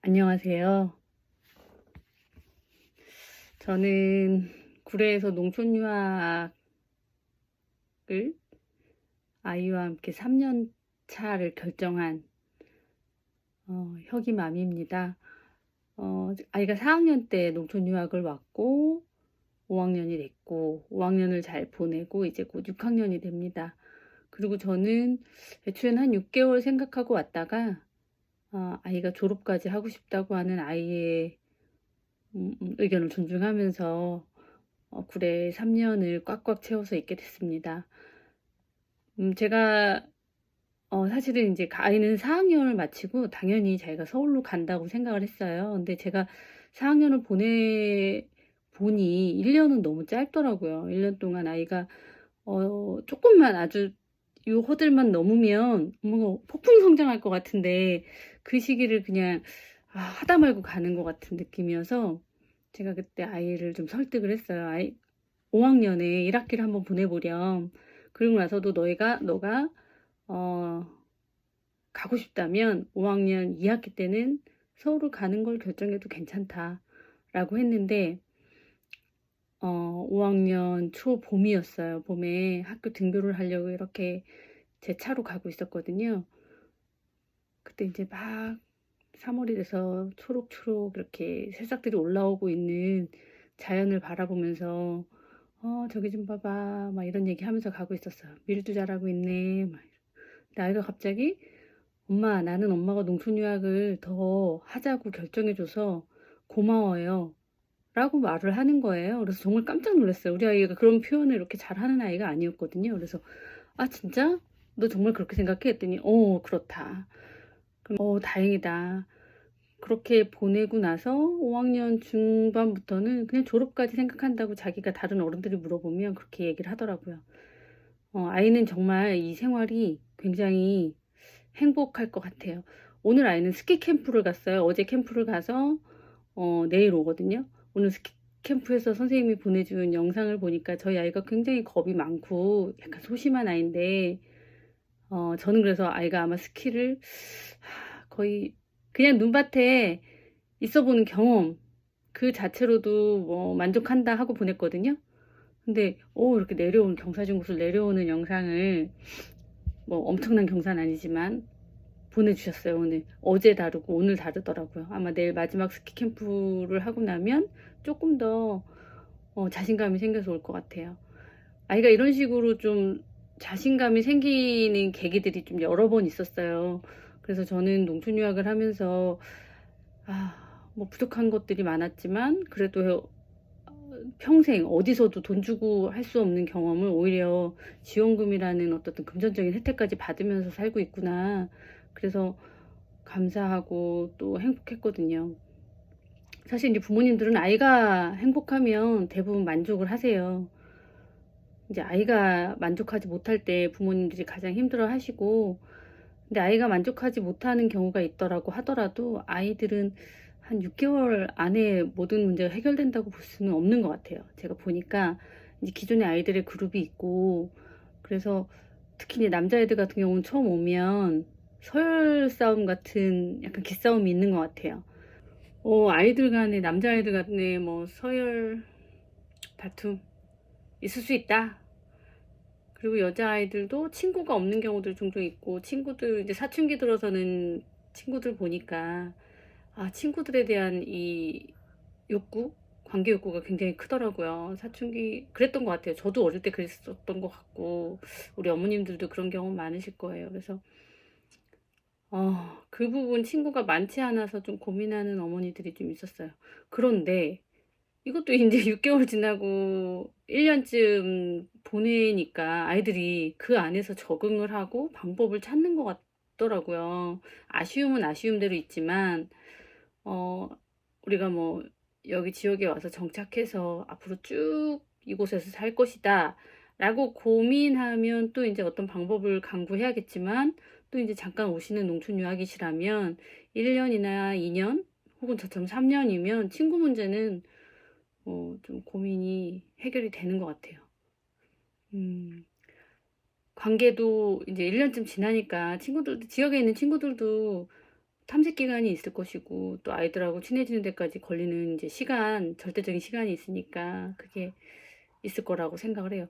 안녕하세요. 저는 구례에서 농촌 유학을 아이와 함께 3년 차를 결정한 혁이맘입니다. 아이가 4학년 때 농촌 유학을 왔고 5학년이 됐고 5학년을 잘 보내고 이제 곧 6학년이 됩니다. 그리고 저는 애초에는 한 6개월 생각하고 왔다가 아이가 졸업까지 하고 싶다고 하는 아이의 의견을 존중하면서 구례에 3년을 꽉꽉 채워서 있게 됐습니다. 제가 사실은 이제 아이는 4학년을 마치고 당연히 자기가 서울로 간다고 생각을 했어요. 근데 제가 4학년을 보니 1년은 너무 짧더라고요. 1년 동안 아이가 조금만 아주 요 허들만 넘으면 뭔가 폭풍 성장할 것 같은데 그 시기를 그냥 하다 말고 가는 것 같은 느낌이어서 제가 그때 아이를 좀 설득을 했어요. 5학년에 1학기를 한번 보내보렴. 그리고 나서도 너가 가고 싶다면 5학년 2학기 때는 서울을 가는 걸 결정해도 괜찮다라고 했는데 5학년 초 봄이었어요. 봄에 학교 등교를 하려고 이렇게 제 차로 가고 있었거든요. 그때 이제 막 3월이 돼서 초록초록 이렇게 새싹들이 올라오고 있는 자연을 바라보면서 저기 좀 봐봐 막 이런 얘기 하면서 가고 있었어요. 밀도 자라고 있네 막. 근데 아이가 갑자기 엄마, 나는 엄마가 농촌 유학을 더 하자고 결정해줘서 고마워요 라고 말을 하는 거예요. 그래서 정말 깜짝 놀랐어요. 우리 아이가 그런 표현을 이렇게 잘하는 아이가 아니었거든요. 그래서 아 진짜? 너 정말 그렇게 생각해? 했더니 그렇다. 그럼 다행이다. 그렇게 보내고 나서 5학년 중반부터는 그냥 졸업까지 생각한다고 자기가 다른 어른들이 물어보면 그렇게 얘기를 하더라고요. 아이는 정말 이 생활이 굉장히 행복할 것 같아요. 오늘 아이는 스키 캠프를 갔어요. 어제 캠프를 가서 내일 오거든요. 오늘 스키 캠프에서 선생님이 보내준 영상을 보니까 저희 아이가 굉장히 겁이 많고 약간 소심한 아이인데 저는 그래서 아이가 아마 스키를 거의 그냥 눈밭에 있어 보는 경험 그 자체로도 뭐 만족한다 하고 보냈거든요. 근데 이렇게 내려오는 경사진곳을 내려오는 영상을 뭐 엄청난 경사는 아니지만 보내주셨어요. 오늘 어제 다르고 오늘 다르더라고요. 아마 내일 마지막 스키 캠프를 하고 나면 조금 더 자신감이 생겨서 올 것 같아요. 아이가 이런 식으로 좀 자신감이 생기는 계기들이 좀 여러 번 있었어요. 그래서 저는 농촌 유학을 하면서 뭐 부족한 것들이 많았지만 그래도 평생 어디서도 돈 주고 할 수 없는 경험을 오히려 지원금이라는 어떤 금전적인 혜택까지 받으면서 살고 있구나. 그래서 감사하고 또 행복했거든요. 사실 이제 부모님들은 아이가 행복하면 대부분 만족을 하세요. 이제 아이가 만족하지 못할 때 부모님들이 가장 힘들어 하시고, 근데 아이가 만족하지 못하는 경우가 있더라고 하더라도 아이들은 한 6개월 안에 모든 문제가 해결된다고 볼 수는 없는 것 같아요. 제가 보니까 이제 기존의 아이들의 그룹이 있고, 그래서 특히 이제 남자애들 같은 경우는 처음 오면 서열 싸움 같은 약간 기싸움이 있는 것 같아요. 아이들 간에, 남자아이들 간에 뭐 서열 다툼 있을 수 있다. 그리고 여자아이들도 친구가 없는 경우들 종종 있고, 친구들, 이제 사춘기 들어서는 친구들 보니까, 친구들에 대한 이 욕구? 관계 욕구가 굉장히 크더라고요. 사춘기, 그랬던 것 같아요. 저도 어릴 때 그랬었던 것 같고, 우리 어머님들도 그런 경험 많으실 거예요. 그래서, 그 부분 친구가 많지 않아서 좀 고민하는 어머니들이 좀 있었어요. 그런데, 이것도 이제 6개월 지나고 1년쯤 보내니까 아이들이 그 안에서 적응을 하고 방법을 찾는 것 같더라고요. 아쉬움은 아쉬움대로 있지만, 어, 우리가 뭐, 여기 지역에 와서 정착해서 앞으로 쭉 이곳에서 살 것이다. 라고 고민하면 또 이제 어떤 방법을 강구해야겠지만, 또 이제 잠깐 오시는 농촌 유학이시라면 1년이나 2년, 혹은 저처럼 3년이면 친구 문제는 좀 고민이 해결이 되는 것 같아요. 음, 관계도 이제 1년쯤 지나니까 친구들도, 지역에 있는 친구들도 탐색 기간이 있을 것이고 또 아이들하고 친해지는 데까지 걸리는 이제 시간, 절대적인 시간이 있으니까 그게 있을 거라고 생각을 해요.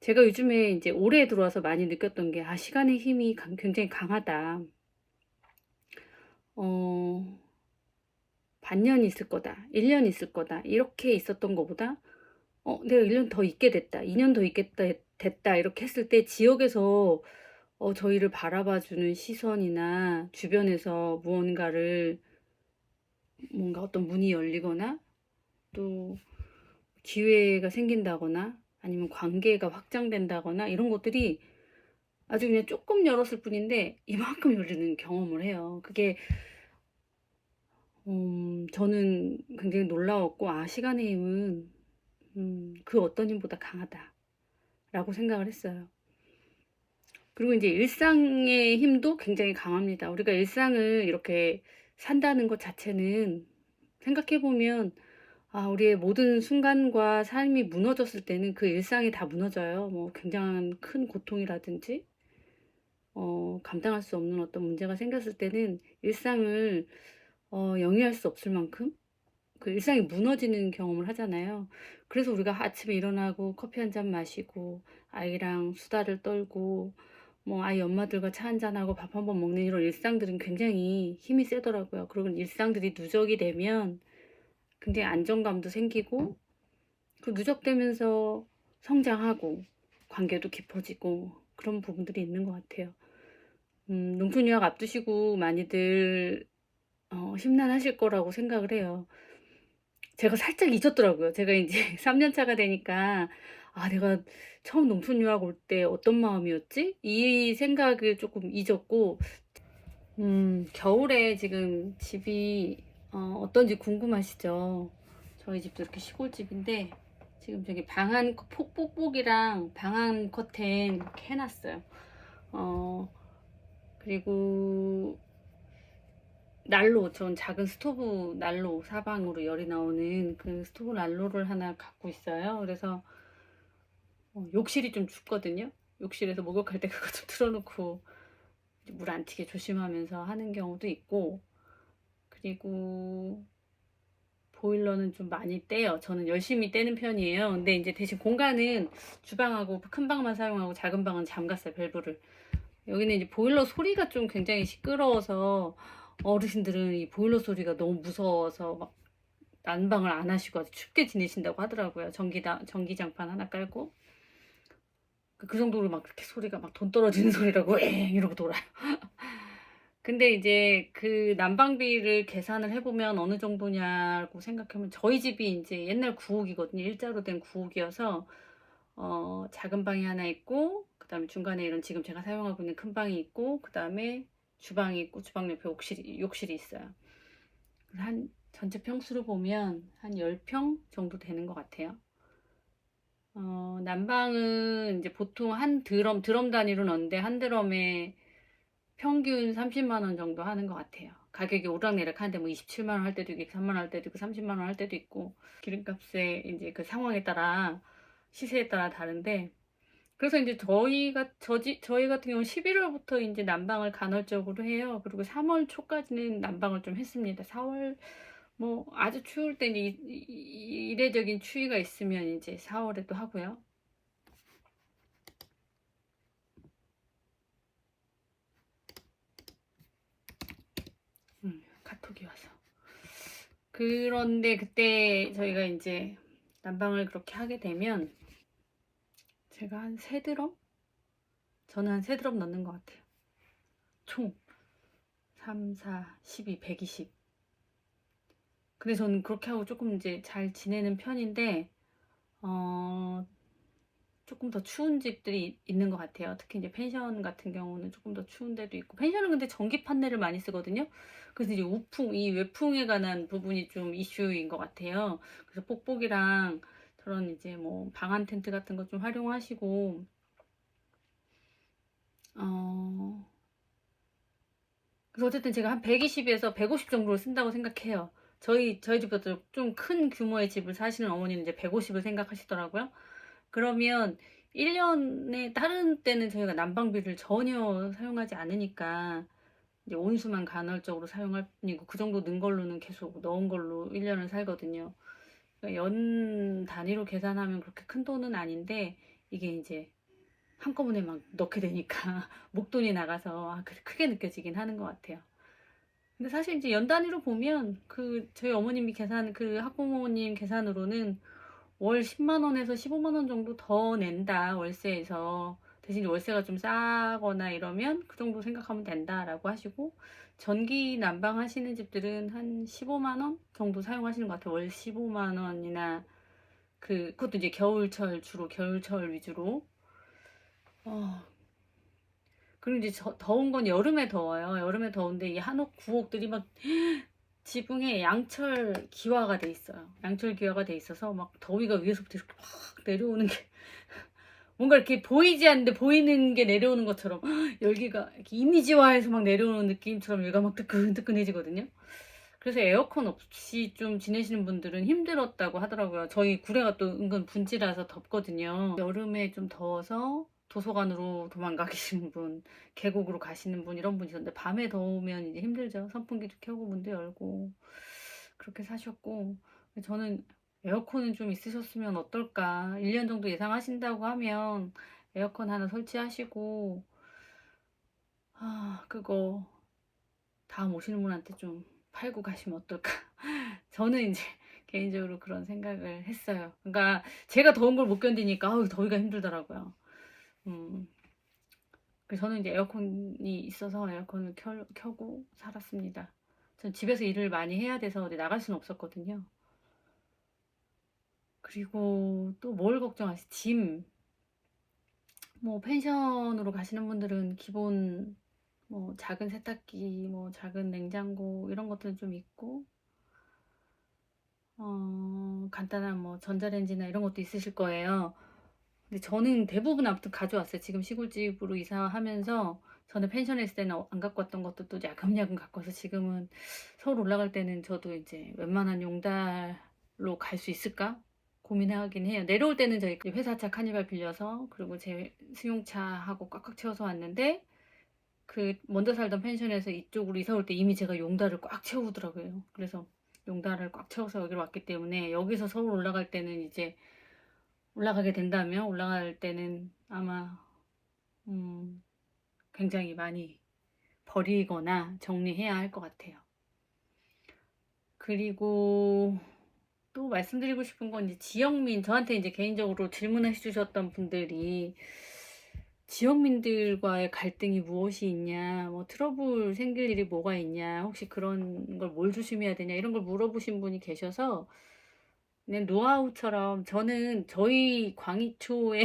제가 요즘에 이제 올해 들어와서 많이 느꼈던 게, 시간의 힘이 굉장히 강하다. 반년 있을 거다, 1년 있을 거다, 이렇게 있었던 것보다, 내가 1년 더 있게 됐다, 2년 더 있겠다, 됐다, 이렇게 했을 때 지역에서 저희를 바라봐 주는 시선이나 주변에서 뭔가 어떤 문이 열리거나 또 기회가 생긴다거나 아니면 관계가 확장된다거나 이런 것들이 아주 그냥 조금 열었을 뿐인데 이만큼 열리는 경험을 해요. 그게 저는 굉장히 놀라웠고, 시간의 힘은 그 어떤 힘보다 강하다라고 생각을 했어요. 그리고 이제 일상의 힘도 굉장히 강합니다. 우리가 일상을 이렇게 산다는 것 자체는, 생각해 보면 우리의 모든 순간과 삶이 무너졌을 때는 그 일상이 다 무너져요. 뭐 굉장한 큰 고통이라든지 감당할 수 없는 어떤 문제가 생겼을 때는 일상을 영위할 수 없을 만큼 그 일상이 무너지는 경험을 하잖아요. 그래서 우리가 아침에 일어나고 커피 한 잔 마시고 아이랑 수다를 떨고 뭐 아이 엄마들과 차 한잔하고 밥 한 번 먹는 이런 일상들은 굉장히 힘이 세더라고요. 그리고 일상들이 누적이 되면 굉장히 안정감도 생기고, 그 누적되면서 성장하고 관계도 깊어지고 그런 부분들이 있는 것 같아요. 농촌 유학 앞두시고 많이들 심란하실 거라고 생각을 해요. 제가 살짝 잊었더라고요. 제가 이제 3년 차가 되니까, 내가 처음 농촌 유학 올 때 어떤 마음이었지? 이 생각을 조금 잊었고, 겨울에 지금 집이 어떤지 궁금하시죠? 저희 집도 이렇게 시골집인데 지금 저기 방안 폭복이랑 방안 커튼 이렇게 해놨어요. 그리고 난로, 전 작은 스토브 난로, 사방으로 열이 나오는 그 스토브 난로를 하나 갖고 있어요. 그래서 욕실이 좀 춥거든요. 욕실에서 목욕할 때 그거 좀 틀어놓고 물 안 튀게 조심하면서 하는 경우도 있고, 그리고 보일러는 좀 많이 떼요. 저는 열심히 떼는 편이에요. 근데 이제 대신 공간은 주방하고 큰 방만 사용하고 작은 방은 잠갔어요, 밸브를. 여기는 이제 보일러 소리가 좀 굉장히 시끄러워서 어르신들은 이 보일러 소리가 너무 무서워서 막 난방을 안 하시고 아주 춥게 지내신다고 하더라고요. 전기장판 하나 깔고. 그 정도로 막 그렇게 소리가 막 돈 떨어지는 소리라고 엥 이러고 돌아요. 근데 이제 그 난방비를 계산을 해보면 어느 정도냐고 생각하면, 저희 집이 이제 옛날 구옥이거든요. 일자로 된 구옥이어서 작은 방이 하나 있고, 그 다음에 중간에 이런 지금 제가 사용하고 있는 큰 방이 있고, 그 다음에 주방이 있고, 주방 옆에 욕실이 있어요. 한 전체 평수로 보면 한 10평 정도 되는 것 같아요. 난방은 이제 보통 한 드럼 단위로 넣는데, 한 드럼에 평균 30만 원 정도 하는 것 같아요. 가격이 오락내락 하는데 뭐 27만 원 할 때도 있고 3만 원 할 때도 있고 30만 원 할 때도 있고, 기름값에 이제 그 상황에 따라, 시세에 따라 다른데, 그래서 이제 저희 같은 경우는 11월부터 이제 난방을 간헐적으로 해요. 그리고 3월 초까지는 난방을 좀 했습니다. 4월 뭐 아주 추울 때 이제 이례적인 추위가 있으면 이제 4월에도 하고요. 카톡이 와서. 그런데 그때 저희가 이제 난방을 그렇게 하게 되면 제가 한 3드럼? 저는 한 3드럼 넣는 것 같아요. 총 3, 4, 12, 120. 근데 저는 그렇게 하고 조금 이제 잘 지내는 편인데, 조금 더 추운 집들이 있는 것 같아요. 특히 이제 펜션 같은 경우는 조금 더 추운 데도 있고, 펜션은 근데 전기 판넬을 많이 쓰거든요. 그래서 이제 이 외풍에 관한 부분이 좀 이슈인 것 같아요. 그래서 뽁뽁이랑 저런 이제 뭐 방안 텐트 같은 거 좀 활용하시고, 그래서 어쨌든 제가 한 120에서 150 정도를 쓴다고 생각해요. 저희 집보다 좀 큰 규모의 집을 사시는 어머니는 이제 150을 생각하시더라고요. 그러면 1년에, 다른 때는 저희가 난방비를 전혀 사용하지 않으니까 이제 온수만 간헐적으로 사용할 뿐이고 그 정도 넣은 걸로는 계속 넣은 걸로 1년을 살거든요. 그러니까 연 단위로 계산하면 그렇게 큰 돈은 아닌데 이게 이제 한꺼번에 막 넣게 되니까 목돈이 나가서 크게 느껴지긴 하는 것 같아요. 근데 사실 이제 연 단위로 보면 저희 어머님이 학부모님 계산으로는 월 10만 원에서 15만 원 정도 더 낸다, 월세에서. 대신 월세가 좀 싸거나 이러면 그 정도 생각하면 된다라고 하시고, 전기 난방 하시는 집들은 한 15만 원 정도 사용하시는 것 같아요. 월 15만 원이나 그것도 이제 주로 겨울철 위주로. 어, 그리고 이제 더운 건 여름에 더워요. 여름에 더운데 이 한옥 구옥들이 막 지붕에 양철 기화가 돼 있어요. 양철 기화가 돼 있어서 막 더위가 위에서부터 이렇게 막 내려오는 게 뭔가 이렇게 보이지 않는데 보이는 게 내려오는 것처럼 열기가 이렇게 이미지화해서 막 내려오는 느낌처럼 여기가 막 뜨끈뜨끈해지거든요. 그래서 에어컨 없이 좀 지내시는 분들은 힘들었다고 하더라고요. 저희 구례가 또 은근 분지라서 덥거든요. 여름에 좀 더워서 도서관으로 도망가시는 분, 계곡으로 가시는 분, 이런 분이 있었는데 밤에 더우면 이제 힘들죠. 선풍기도 켜고 문도 열고 그렇게 사셨고, 저는 에어컨은 좀 있으셨으면 어떨까. 1년 정도 예상하신다고 하면 에어컨 하나 설치하시고, 그거 다음 오시는 분한테 좀 팔고 가시면 어떨까. 저는 이제 개인적으로 그런 생각을 했어요. 그러니까 제가 더운 걸 못 견디니까 더위가 힘들더라고요. 그래서 저는 이제 에어컨이 있어서 에어컨을 켜고 살았습니다. 전 집에서 일을 많이 해야 돼서 어디 나갈 수는 없었거든요. 그리고 또 뭘 걱정하시? 짐. 뭐 펜션으로 가시는 분들은 기본 뭐 작은 세탁기, 뭐 작은 냉장고 이런 것들은 좀 있고, 간단한 뭐 전자레인지나 이런 것도 있으실 거예요. 근데 저는 대부분 아무튼 가져왔어요. 지금 시골집으로 이사하면서 전에 펜션에 있을 때는 안 갖고 왔던 것도 야금야금 갖고 와서 지금은 서울 올라갈 때는 저도 이제 웬만한 용달로 갈 수 있을까 고민하긴 해요. 내려올 때는 저희 회사차 카니발 빌려서, 그리고 제 승용차하고 꽉꽉 채워서 왔는데, 먼저 살던 펜션에서 이쪽으로 이사 올 때 이미 제가 용달을 꽉 채우더라고요. 그래서 용달을 꽉 채워서 여기로 왔기 때문에 여기서 서울 올라갈 때는 이제 올라가게 된다면 올라갈 때는 아마 굉장히 많이 버리거나 정리해야 할 것 같아요. 그리고 또 말씀드리고 싶은 건 이제 저한테 이제 개인적으로 질문해 주셨던 분들이 지역민들과의 갈등이 무엇이 있냐, 뭐 트러블 생길 일이 뭐가 있냐, 혹시 그런 걸 뭘 조심해야 되냐, 이런 걸 물어보신 분이 계셔서, 그냥 노하우처럼 저는 저희 광희초에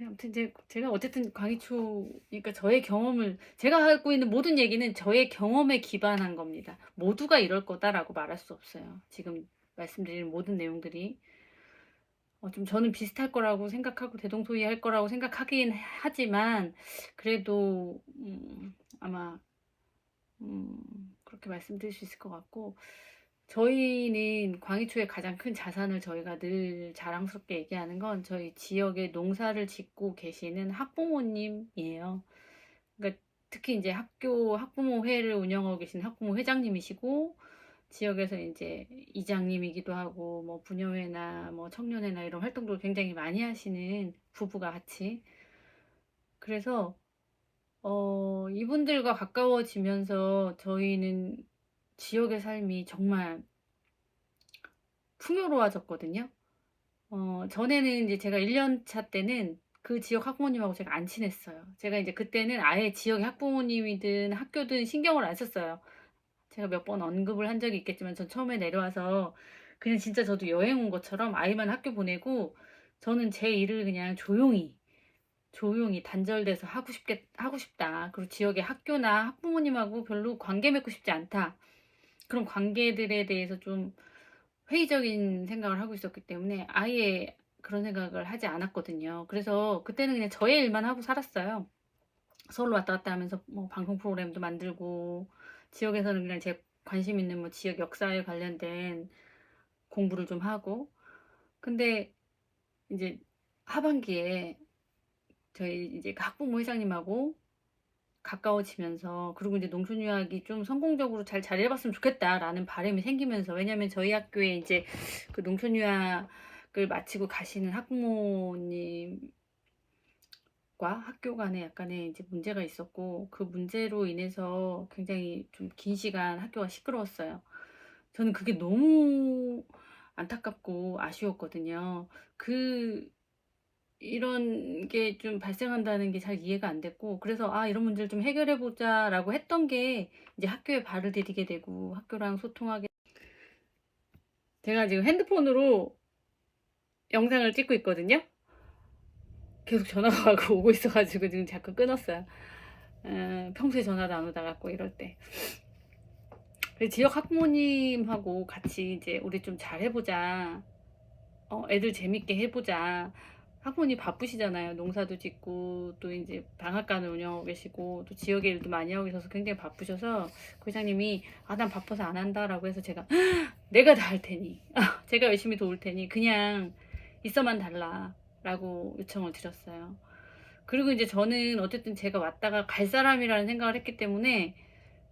아무튼 제가 어쨌든 그러니까 제가 하고 있는 모든 얘기는 저의 경험에 기반한 겁니다. 모두가 이럴 거다라고 말할 수 없어요. 지금 말씀드리는 모든 내용들이. 좀 저는 비슷할 거라고 생각하고 대동소이할 거라고 생각하긴 하지만, 그래도, 아마, 그렇게 말씀드릴 수 있을 것 같고, 저희는 광희초의 가장 큰 자산을 저희가 늘 자랑스럽게 얘기하는 건 저희 지역에 농사를 짓고 계시는 학부모님이에요. 그러니까 특히 이제 학부모회를 운영하고 계신 학부모 회장님이시고, 지역에서 이제 이장님이기도 하고, 뭐 부녀회나 뭐 청년회나 이런 활동도 굉장히 많이 하시는 부부가 같이. 그래서 이분들과 가까워지면서 저희는 지역의 삶이 정말 풍요로워졌거든요. 전에는 이제 제가 1년 차 때는 그 지역 학부모님하고 제가 안 친했어요. 제가 이제 그때는 아예 지역의 학부모님이든 학교든 신경을 안 썼어요. 제가 몇 번 언급을 한 적이 있겠지만, 전 처음에 내려와서 그냥 진짜 저도 여행 온 것처럼 아이만 학교 보내고 저는 제 일을 그냥 조용히 단절돼서 하고 싶다. 그리고 지역의 학교나 학부모님하고 별로 관계 맺고 싶지 않다. 그런 관계들에 대해서 좀 회의적인 생각을 하고 있었기 때문에 아예 그런 생각을 하지 않았거든요. 그래서 그때는 그냥 저의 일만 하고 살았어요. 서울로 왔다 갔다 하면서 뭐 방송 프로그램도 만들고, 지역에서는 그냥 제 관심 있는 뭐 지역 역사에 관련된 공부를 좀 하고. 근데 이제 하반기에 저희 이제 학부모 회장님하고 가까워지면서, 그리고 이제 농촌 유학이 좀 성공적으로 잘 자리해봤으면 좋겠다라는 바람이 생기면서, 왜냐면 저희 학교에 이제 그 농촌 유학을 마치고 가시는 학부모님과 학교 간에 약간의 이제 문제가 있었고, 그 문제로 인해서 굉장히 좀 긴 시간 학교가 시끄러웠어요. 저는 그게 너무 안타깝고 아쉬웠거든요. 이런 게 좀 발생한다는 게 잘 이해가 안 됐고, 그래서 이런 문제를 좀 해결해 보자라고 했던 게 이제 학교에 발을 디디게 되고 학교랑 소통하게. 제가 지금 핸드폰으로 영상을 찍고 있거든요. 계속 전화가 오고 있어가지고 지금 자꾸 끊었어요. 평소에 전화도 안 오다 갖고 이럴 때. 그래서 지역 학부모님하고 같이 이제 우리 좀 잘해보자. 애들 재밌게 해보자. 학부모님 바쁘시잖아요. 농사도 짓고 또 이제 방앗간을 운영하고 계시고 또 지역의 일도 많이 하고 계셔서 굉장히 바쁘셔서 그 회장님이 난 바빠서 안 한다라고 해서 제가 내가 다 할 테니 제가 열심히 도울 테니 그냥 있어만 달라라고 요청을 드렸어요. 그리고 이제 저는 어쨌든 제가 왔다가 갈 사람이라는 생각을 했기 때문에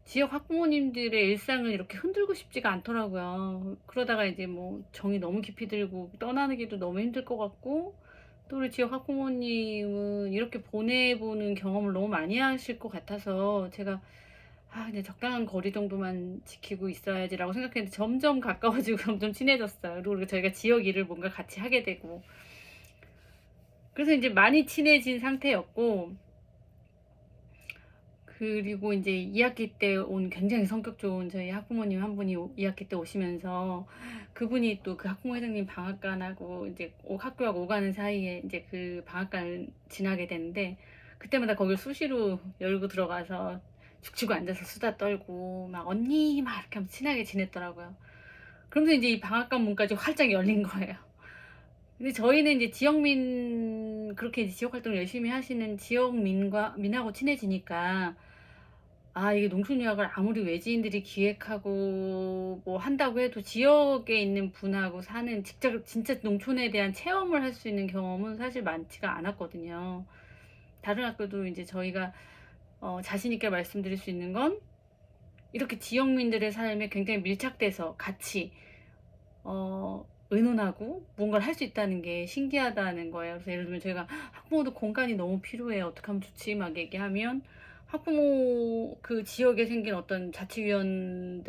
지역 학부모님들의 일상을 이렇게 흔들고 싶지가 않더라고요. 그러다가 이제 뭐 정이 너무 깊이 들고 떠나기도 너무 힘들 것 같고, 또 우리 지역 학부모님은 이렇게 보내보는 경험을 너무 많이 하실 것 같아서 제가 그냥 적당한 거리 정도만 지키고 있어야지라고 생각했는데 점점 가까워지고 점점 친해졌어요. 그리고 저희가 지역 일을 뭔가 같이 하게 되고, 그래서 이제 많이 친해진 상태였고, 그리고 이제 2학기 때 온 굉장히 성격 좋은 저희 학부모님 한 분이 2학기 때 오시면서, 그분이 또 그 학부모 회장님 방앗간하고 이제 학교하고 오가는 사이에 이제 그 방앗간을 지나게 되는데, 그때마다 거길 수시로 열고 들어가서 죽치고 앉아서 수다 떨고 막 언니 막 이렇게 하면서 친하게 지냈더라고요. 그러면서 이제 이 방앗간 문까지 활짝 열린 거예요. 근데 저희는 이제 그렇게 이제 지역 활동을 열심히 하시는 민하고 친해지니까, 이게 농촌유학을 아무리 외지인들이 기획하고 뭐 한다고 해도 지역에 있는 분하고 직접 진짜 농촌에 대한 체험을 할 수 있는 경험은 사실 많지가 않았거든요. 다른 학교도 이제 저희가 자신있게 말씀드릴 수 있는 건, 이렇게 지역민들의 삶에 굉장히 밀착돼서 같이 의논하고 뭔가를 할 수 있다는 게 신기하다는 거예요. 그래서 예를 들면 저희가 학부모도 공간이 너무 필요해. 어떻게 하면 좋지? 막 얘기하면 학부모 그 지역에 생긴 어떤 자치위원들에게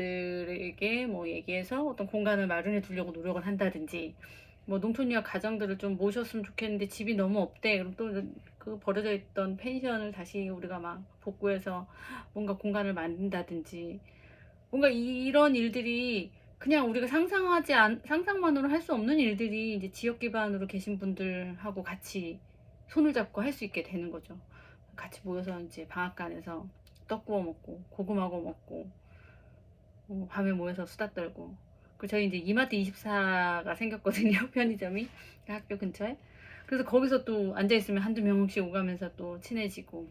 뭐 얘기해서 어떤 공간을 마련해 두려고 노력을 한다든지, 뭐 농촌유학 가정들을 좀 모셨으면 좋겠는데 집이 너무 없대. 그럼 또 그 버려져 있던 펜션을 다시 우리가 막 복구해서 뭔가 공간을 만든다든지, 뭔가 이런 일들이 그냥 우리가 상상만으로 할 수 없는 일들이 이제 지역 기반으로 계신 분들하고 같이 손을 잡고 할 수 있게 되는 거죠. 같이 모여서 이제 방앗간에서 떡 구워 먹고 고구마 구워 먹고, 밤에 모여서 수다 떨고. 그 저희 이제 이마트 24가 생겼거든요. 편의점이 학교 근처에. 그래서 거기서 또 앉아있으면 한두 명씩 오가면서 또 친해지고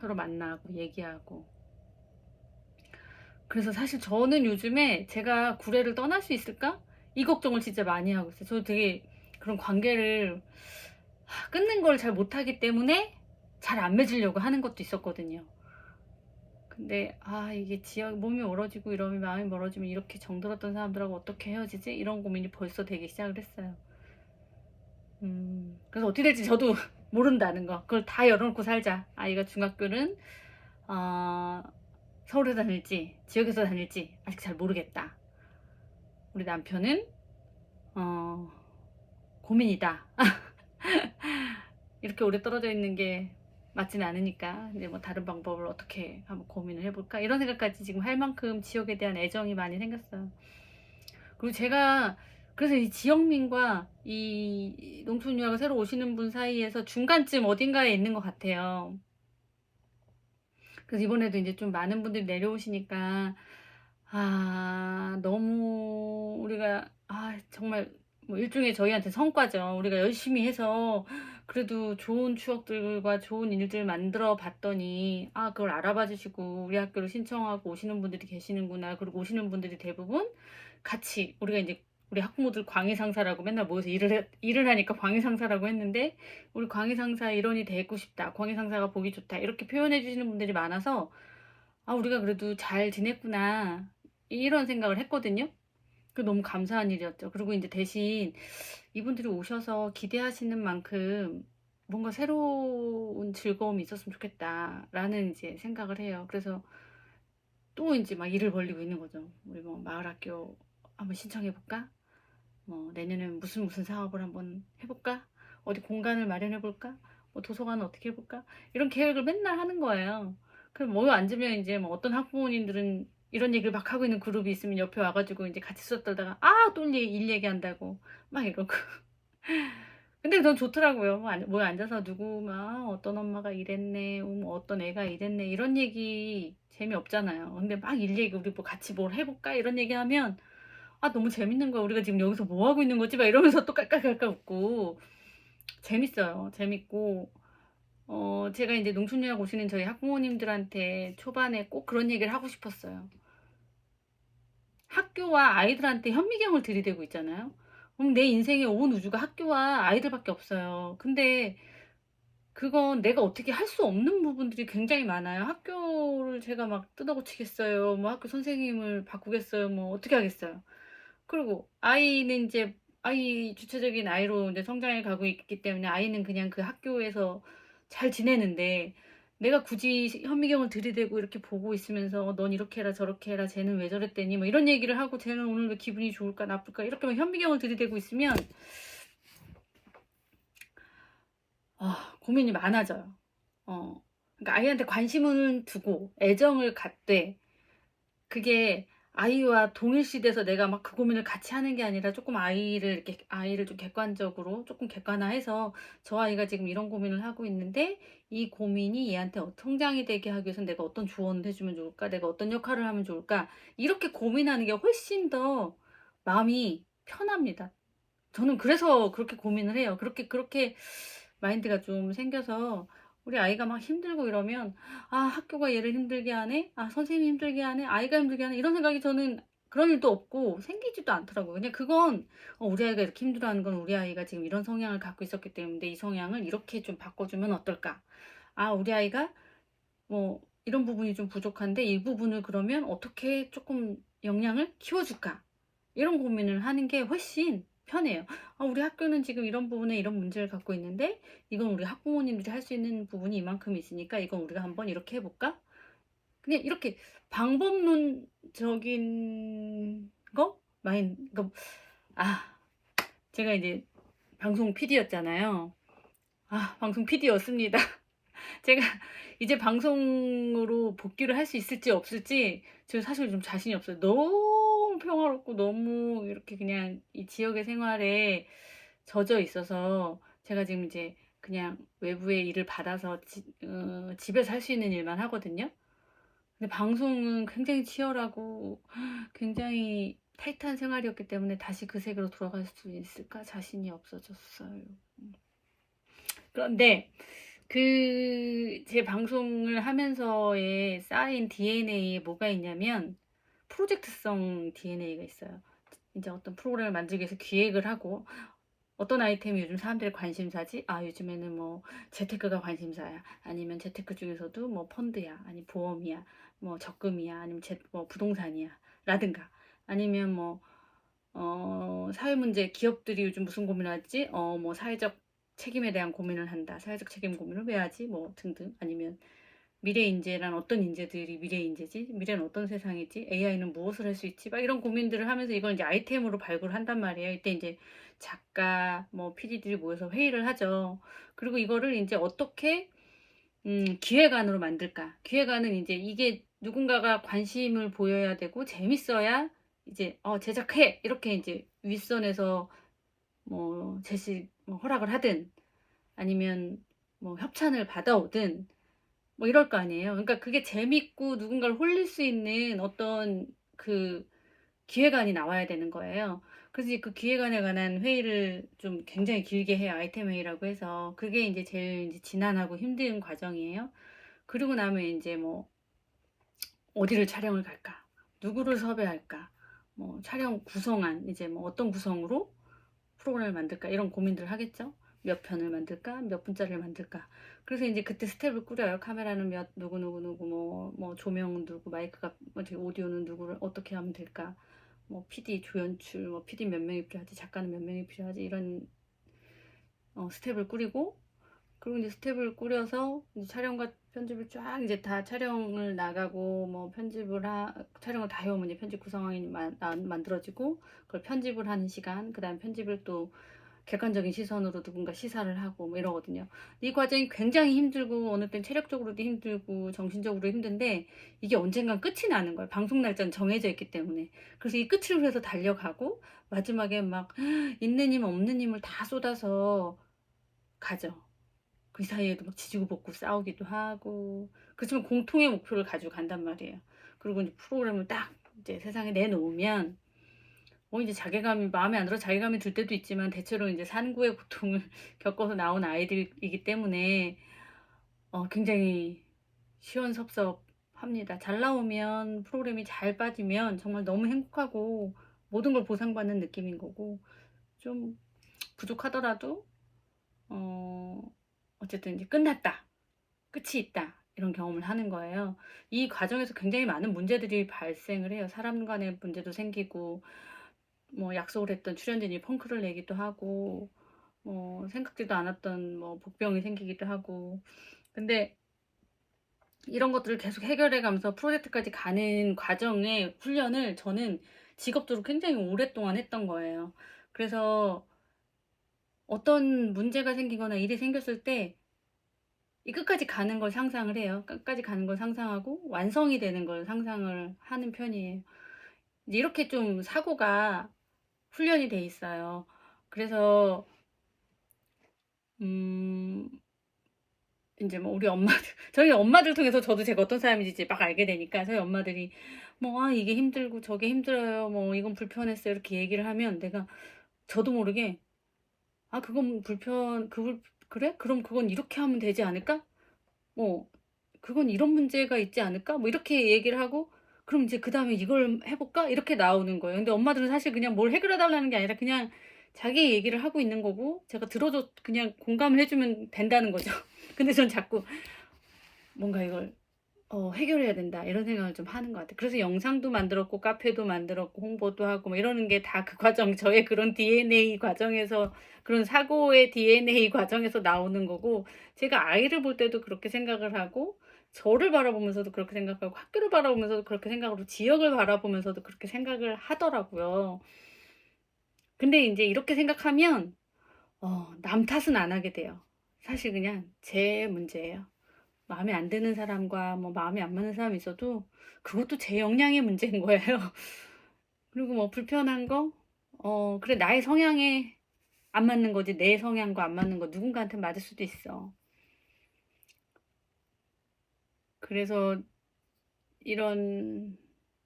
서로 만나고 얘기하고. 그래서 사실 저는 요즘에 제가 구례를 떠날 수 있을까? 이 걱정을 진짜 많이 하고 있어요. 저 되게 그런 관계를 끊는 걸 잘 못하기 때문에 잘 안 맺으려고 하는 것도 있었거든요. 근데 이게 몸이 멀어지고 이러면, 마음이 멀어지면 이렇게 정들었던 사람들하고 어떻게 헤어지지? 이런 고민이 벌써 되기 시작을 했어요. 그래서 어떻게 될지 저도 모른다는 거. 그걸 다 열어놓고 살자. 아이가 중학교는 서울에 다닐지 지역에서 다닐지 아직 잘 모르겠다. 우리 남편은 고민이다. 이렇게 오래 떨어져 있는 게 맞지는 않으니까 이제 뭐 다른 방법을 어떻게 한번 고민을 해볼까, 이런 생각까지 지금 할 만큼 지역에 대한 애정이 많이 생겼어요. 그리고 제가 그래서 이 지역민과 이 농촌 유학을 새로 오시는 분 사이에서 중간쯤 어딘가에 있는 것 같아요. 그래서 이번에도 이제 좀 많은 분들이 내려오시니까 너무 우리가 정말 뭐 일종의 저희한테 성과죠. 우리가 열심히 해서 그래도 좋은 추억들과 좋은 일들 만들어 봤더니 그걸 알아봐 주시고 우리 학교를 신청하고 오시는 분들이 계시는구나. 그리고 오시는 분들이 대부분 같이 우리가 이제 우리 학부모들 광희 상사라고 맨날 모여서 일을 하니까 광희 상사라고 했는데, 우리 광희 상사 일원이 되고 싶다, 광희 상사가 보기 좋다, 이렇게 표현해 주시는 분들이 많아서 아, 우리가 그래도 잘 지냈구나, 이런 생각을 했거든요. 그 너무 감사한 일이었죠. 그리고 이제 대신 이분들이 오셔서 기대하시는 만큼 뭔가 새로운 즐거움이 있었으면 좋겠다라는 이제 생각을 해요. 그래서 또 이제 막 일을 벌리고 있는 거죠. 우리 뭐 마을학교 한번 신청해 볼까? 뭐 내년엔 무슨 사업을 한번 해볼까? 어디 공간을 마련해 볼까? 뭐 도서관을 어떻게 해볼까? 이런 계획을 맨날 하는 거예요. 그럼 모여 앉으면 이제 뭐 어떤 학부모님들은 이런 얘기를 막 하고 있는 그룹이 있으면 옆에 와가지고 이제 같이 수다 떨다가 아, 또 일 얘기한다고 막 이러고. 근데 전 좋더라고요. 모여 앉아서 누구 막 어떤 엄마가 이랬네, 어떤 애가 이랬네, 이런 얘기 재미없잖아요. 근데 막 일 얘기, 우리 뭐 같이 뭘 해볼까? 이런 얘기하면 아, 너무 재밌는 거야. 우리가 지금 여기서 뭐 하고 있는 거지? 막 이러면서 또 깔깔깔깔 웃고 재밌어요. 재밌고 제가 이제 농촌유학 오시는 저희 학부모님들한테 초반에 꼭 그런 얘기를 하고 싶었어요. 학교와 아이들한테 현미경을 들이대고 있잖아요. 그럼 내 인생의 온 우주가 학교와 아이들밖에 없어요. 근데 그건 내가 어떻게 할 수 없는 부분들이 굉장히 많아요. 학교를 제가 막 뜯어고치겠어요, 뭐 학교 선생님을 바꾸겠어요, 뭐 어떻게 하겠어요. 그리고 아이는 이제 아이 주체적인 아이로 이제 성장해 가고 있기 때문에 아이는 그냥 그 학교에서 잘 지내는데, 내가 굳이 현미경을 들이대고 이렇게 보고 있으면서 넌 이렇게 해라 저렇게 해라, 쟤는 왜 저랬대니, 뭐 이런 얘기를 하고 쟤는 오늘 왜 기분이 좋을까 나쁠까 이렇게 막 현미경을 들이대고 있으면 고민이 많아져요. 그러니까 아이한테 관심을 두고 애정을 갖되, 그게 아이와 동일시돼서 내가 막 그 고민을 같이 하는 게 아니라 조금 아이를 좀 객관적으로 조금 객관화해서 저 아이가 지금 이런 고민을 하고 있는데 이 고민이 얘한테 성장이 되게 하기 위해서 내가 어떤 조언을 해주면 좋을까? 내가 어떤 역할을 하면 좋을까? 이렇게 고민하는 게 훨씬 더 마음이 편합니다. 저는 그래서 그렇게 고민을 해요. 그렇게 마인드가 좀 생겨서 우리 아이가 막 힘들고 이러면 아, 학교가 얘를 힘들게 하네? 아, 선생님이 힘들게 하네? 아이가 힘들게 하네? 이런 생각이 저는 그런 일도 없고 생기지도 않더라고요. 그냥 그건 우리 아이가 이렇게 힘들어하는 건 우리 아이가 지금 이런 성향을 갖고 있었기 때문에 이 성향을 이렇게 좀 바꿔주면 어떨까? 아, 우리 아이가 뭐 이런 부분이 좀 부족한데 이 부분을 그러면 어떻게 조금 역량을 키워줄까? 이런 고민을 하는 게 훨씬 편해요. 아, 우리 학교는 지금 이런 부분에 이런 문제를 갖고 있는데 이건 우리 학부모님들이 할 수 있는 부분이 이만큼 있으니까 이건 우리가 한번 이렇게 해볼까? 그냥 이렇게 방법론적인 거? 제가 이제 방송 PD였잖아요. 방송 PD였습니다. 제가 이제 방송으로 복귀를 할 수 있을지 없을지 저 사실 좀 자신이 없어요. 너무 평화롭고 너무 이렇게 그냥 이 지역의 생활에 젖어 있어서 제가 지금 이제 그냥 외부의 일을 받아서 집에서 할 수 있는 일만 하거든요. 근데 방송은 굉장히 치열하고 굉장히 타이트한 생활이었기 때문에 다시 그 세계로 돌아갈 수 있을까 자신이 없어졌어요. 그런데 제 방송을 하면서에 쌓인 DNA에 뭐가 있냐면 프로젝트성 DNA가 있어요. 이제 어떤 프로그램을 만들기 위해서 기획을 하고 어떤 아이템이 요즘 사람들의 관심사지? 아, 요즘에는 뭐 재테크가 관심사야. 아니면 재테크 중에서도 뭐 펀드야. 아니 보험이야. 뭐 적금이야. 아니면 뭐 부동산이야. 라든가. 아니면 뭐 사회 문제, 기업들이 요즘 무슨 고민을 하지? 뭐 사회적 책임에 대한 고민을 한다. 사회적 책임 고민을 왜 하지? 뭐 등등. 아니면 미래 인재란 어떤 인재들이 미래 인재지? 미래는 어떤 세상이지? AI는 무엇을 할 수 있지? 막 이런 고민들을 하면서 이걸 이제 아이템으로 발굴한단 말이에요. 이때 이제 작가, 뭐 PD들이 모여서 회의를 하죠. 그리고 이거를 이제 어떻게 기획안으로 만들까? 기획안은 이제 이게 누군가가 관심을 보여야 되고 재밌어야 이제 제작해, 이렇게 이제 윗선에서 뭐 제시 뭐 허락을 하든 아니면 뭐 협찬을 받아오든 뭐 이럴 거 아니에요. 그러니까 그게 재밌고 누군가를 홀릴 수 있는 어떤 그 기획안이 나와야 되는 거예요. 그래서 이제 그 기획안에 관한 회의를 좀 굉장히 길게 해요. 아이템 회의라고 해서. 그게 이제 제일 이제 지난하고 힘든 과정이에요. 그리고 나면 이제 뭐 어디를 촬영을 갈까? 누구를 섭외할까? 뭐 촬영 구성안, 이제 뭐 어떤 구성으로 프로그램을 만들까 이런 고민들을 하겠죠. 몇 편을 만들까, 몇 분짜리를 만들까. 그래서 이제 그때 스텝을 꾸려요. 카메라는 몇 누구 뭐 조명은 누구, 마이크가 오디오는 누구를 어떻게 하면 될까. 뭐 PD 조연출, 뭐 PD 몇 명이 필요하지, 작가는 몇 명이 필요하지, 이런 스텝을 꾸리고, 그리고 이제 스텝을 꾸려서 이제 촬영과 편집을 쫙 이제 다 촬영을 나가고 뭐 촬영을 다 해오면 이제 편집 구성안이 만들어지고, 그걸 편집을 하는 시간, 그 다음 편집을 또 객관적인 시선으로 누군가 시사를 하고 뭐 이러거든요. 이 과정이 굉장히 힘들고 어느 땐 체력적으로도 힘들고 정신적으로 힘든데, 이게 언젠간 끝이 나는 거예요. 방송 날짜는 정해져 있기 때문에. 그래서 이 끝을 위해서 달려가고 마지막에 막 있는 힘 없는 힘을 다 쏟아서 가죠. 그 사이에도 막 지지고 볶고 싸우기도 하고, 그렇지만 공통의 목표를 가지고 간단 말이에요. 그리고 이제 프로그램을 딱 이제 세상에 내놓으면 이제 자괴감이 마음에 안 들어 자괴감이 들 때도 있지만, 대체로 이제 산구의 고통을 겪어서 나온 아이들이기 때문에 굉장히 시원섭섭합니다. 잘 나오면, 프로그램이 잘 빠지면 정말 너무 행복하고 모든 걸 보상받는 느낌인 거고, 좀 부족하더라도 어쨌든 이제 끝났다, 끝이 있다, 이런 경험을 하는 거예요. 이 과정에서 굉장히 많은 문제들이 발생을 해요. 사람 간의 문제도 생기고, 뭐 약속을 했던 출연진이 펑크를 내기도 하고, 생각지도 않았던 뭐 복병이 생기기도 하고. 근데 이런 것들을 계속 해결해 가면서 프로젝트까지 가는 과정의 훈련을 저는 직업적으로 굉장히 오랫동안 했던 거예요. 그래서 어떤 문제가 생기거나 일이 생겼을 때 이 끝까지 가는 걸 상상을 해요. 끝까지 가는 걸 상상하고 완성이 되는 걸 상상을 하는 편이에요. 이제 이렇게 좀 사고가 훈련이 돼 있어요. 그래서 이제 뭐 우리 엄마들 저희 엄마들 통해서 저도 제가 어떤 사람인지 이제 막 알게 되니까, 저희 엄마들이 뭐 "아 이게 힘들고 저게 힘들어요. 뭐 이건 불편했어요." 이렇게 얘기를 하면, 내가 저도 모르게 "아 그건 그래? 그럼 그건 이렇게 하면 되지 않을까? 뭐 그건 이런 문제가 있지 않을까?" 뭐 이렇게 얘기를 하고, "그럼 이제 그다음에 이걸 해 볼까?" 이렇게 나오는 거예요. 근데 엄마들은 사실 그냥 뭘 해결해 달라는 게 아니라 그냥 자기 얘기를 하고 있는 거고, 제가 그냥 공감을 해 주면 된다는 거죠. 근데 전 자꾸 뭔가 이걸 해결해야 된다, 이런 생각을 좀 하는 것 같아요. 그래서 영상도 만들었고 카페도 만들었고 홍보도 하고 뭐 이러는 게 다 그 과정, 저의 그런 DNA 과정에서, 그런 사고의 DNA 과정에서 나오는 거고, 제가 아이를 볼 때도 그렇게 생각을 하고, 저를 바라보면서도 그렇게 생각하고, 학교를 바라보면서도 그렇게 생각하고, 지역을 바라보면서도 그렇게 생각을 하더라고요. 근데 이제 이렇게 생각하면 남 탓은 안 하게 돼요. 사실 그냥 제 문제예요. 마음에 안 드는 사람과 뭐 마음에 안 맞는 사람이 있어도 그것도 제 역량의 문제인 거예요. 그리고 뭐 불편한 거, 그래, 나의 성향에 안 맞는 거지, 내 성향과 안 맞는 거 누군가한테 맞을 수도 있어. 그래서 이런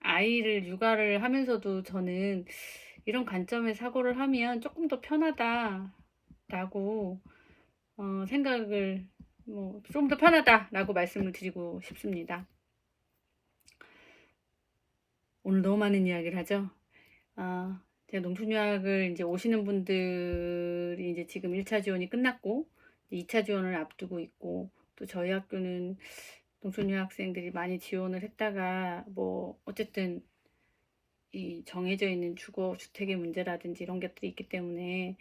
아이를 육아를 하면서도 저는 이런 관점의 사고를 하면 조금 더 편하다라고 생각을, 좀 더 편하다라고 말씀을 드리고 싶습니다. 오늘 너무 많은 이야기를 하죠. 제가 농촌유학을 이제 오시는 분들이 이제 지금 1차 지원이 끝났고 2차 지원을 앞두고 있고, 또 저희 학교는 농촌유학생들이 많이 지원을 했다가 뭐 어쨌든 이 정해져 있는 주거 주택의 문제라든지 이런 것들이 있기 때문에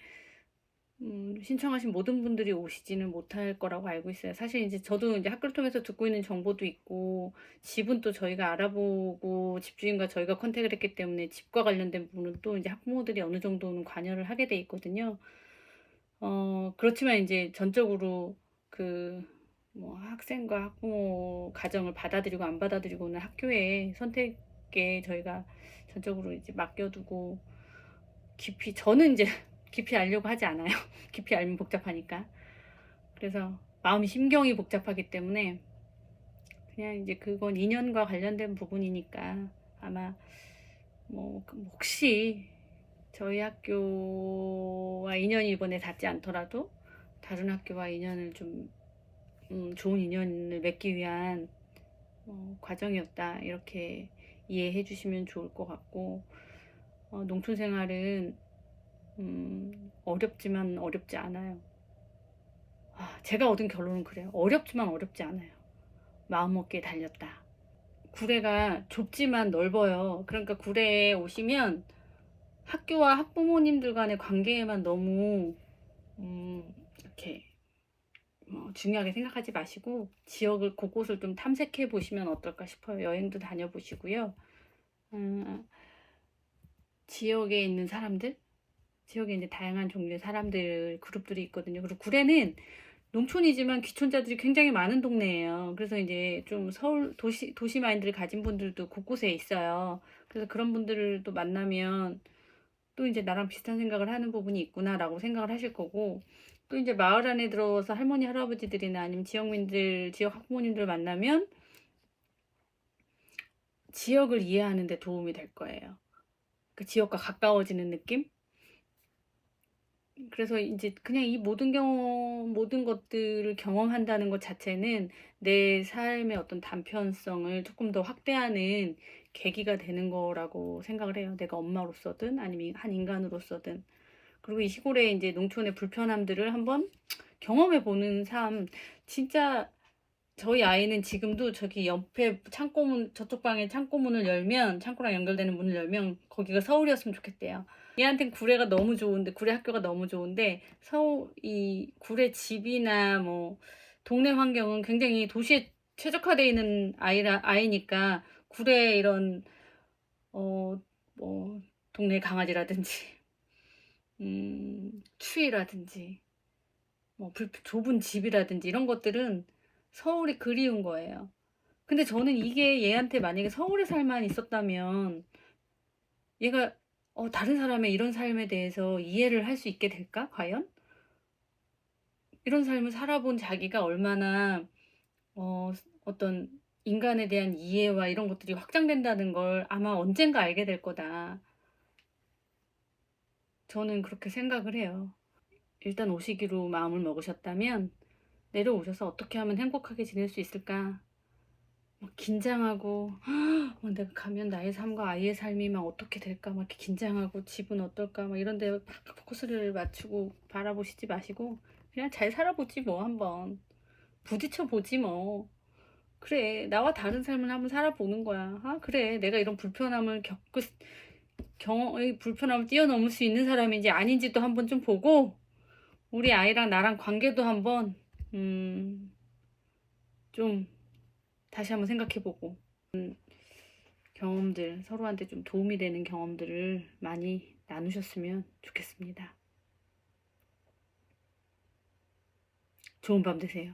신청하신 모든 분들이 오시지는 못할 거라고 알고 있어요. 사실 이제 저도 이제 학교를 통해서 듣고 있는 정보도 있고, 집은 또 저희가 알아보고 집주인과 저희가 컨택을 했기 때문에 집과 관련된 부분은 또 이제 학부모들이 어느 정도는 관여를 하게 돼 있거든요. 그렇지만 이제 전적으로 그 뭐 학생과 학부모 가정을 받아들이고 안 받아들이고는 학교의 선택에 저희가 전적으로 이제 맡겨두고, 저는 이제 깊이 알려고 하지 않아요. 깊이 알면 복잡하니까. 그래서 마음이, 심경이 복잡하기 때문에 그냥 이제 그건 인연과 관련된 부분이니까, 아마 뭐 혹시 저희 학교와 인연이 이번에 닿지 않더라도 다른 학교와 인연을 좀 좋은 인연을 맺기 위한 과정이었다, 이렇게 이해해 주시면 좋을 것 같고, 농촌 생활은 어렵지만 어렵지 않아요. 제가 얻은 결론은 그래요. 어렵지만 어렵지 않아요. 마음먹기에 달렸다. 구례가 좁지만 넓어요. 그러니까 구례에 오시면 학교와 학부모님들 간의 관계에만 너무 이렇게 중요하게 생각하지 마시고 지역을 곳곳을 좀 탐색해 보시면 어떨까 싶어요. 여행도 다녀보시고요. 지역에 있는 사람들, 지역에 이제 다양한 종류의 사람들 그룹들이 있거든요. 그리고 구례는 농촌이지만 귀촌자들이 굉장히 많은 동네예요. 그래서 이제 좀 서울 도시 마인드를 가진 분들도 곳곳에 있어요. 그래서 그런 분들을 또 만나면 또 이제 나랑 비슷한 생각을 하는 부분이 있구나라고 생각을 하실 거고, 또 이제 마을 안에 들어서 할머니 할아버지들이나 아니면 지역민들, 지역 학부모님들 만나면 지역을 이해하는 데 도움이 될 거예요. 그 지역과 가까워지는 느낌? 그래서 이제 그냥 이 모든 것들을 경험한다는 것 자체는 내 삶의 어떤 단편성을 조금 더 확대하는 계기가 되는 거라고 생각을 해요. 내가 엄마로서든 아니면 한 인간으로서든. 그리고 이 시골의 이제 농촌의 불편함들을 한번 경험해 보는 삶. 진짜 저희 아이는 지금도 저기 옆에 창고문, 저쪽 방에 창고문을 열면, 창고랑 연결되는 문을 열면 거기가 서울이었으면 좋겠대요. 얘한텐 구례가 너무 좋은데, 구례 학교가 너무 좋은데, 이 구례 집이나 뭐, 동네 환경은 굉장히 도시에 최적화되어 있는 아이니까, 구례 이런, 뭐, 동네 강아지라든지, 추위라든지, 뭐, 좁은 집이라든지 이런 것들은 서울이 그리운 거예요. 근데 저는 이게 얘한테 만약에 서울에 살만 있었다면 얘가 다른 사람의 이런 삶에 대해서 이해를 할 수 있게 될까? 과연? 이런 삶을 살아본 자기가 얼마나 어떤 인간에 대한 이해와 이런 것들이 확장된다는 걸 아마 언젠가 알게 될 거다. 저는 그렇게 생각을 해요. 일단 오시기로 마음을 먹으셨다면 내려오셔서 어떻게 하면 행복하게 지낼 수 있을까? 막 긴장하고 내가 가면 나의 삶과 아이의 삶이 막 어떻게 될까 막 이렇게 긴장하고 집은 어떨까 막 이런 데 막 포커스를 맞추고 바라보시지 마시고 그냥 잘 살아보지 뭐 한번 부딪혀 보지 뭐. 그래, 나와 다른 삶을 한번 살아보는 거야. 그래, 내가 이런 불편함을 이 불편함을 뛰어넘을 수 있는 사람인지 아닌지도 한번 좀 보고 우리 아이랑 나랑 관계도 한번 좀 다시 한번 생각해보고 경험들, 서로한테 좀 도움이 되는 경험들을 많이 나누셨으면 좋겠습니다. 좋은 밤 되세요.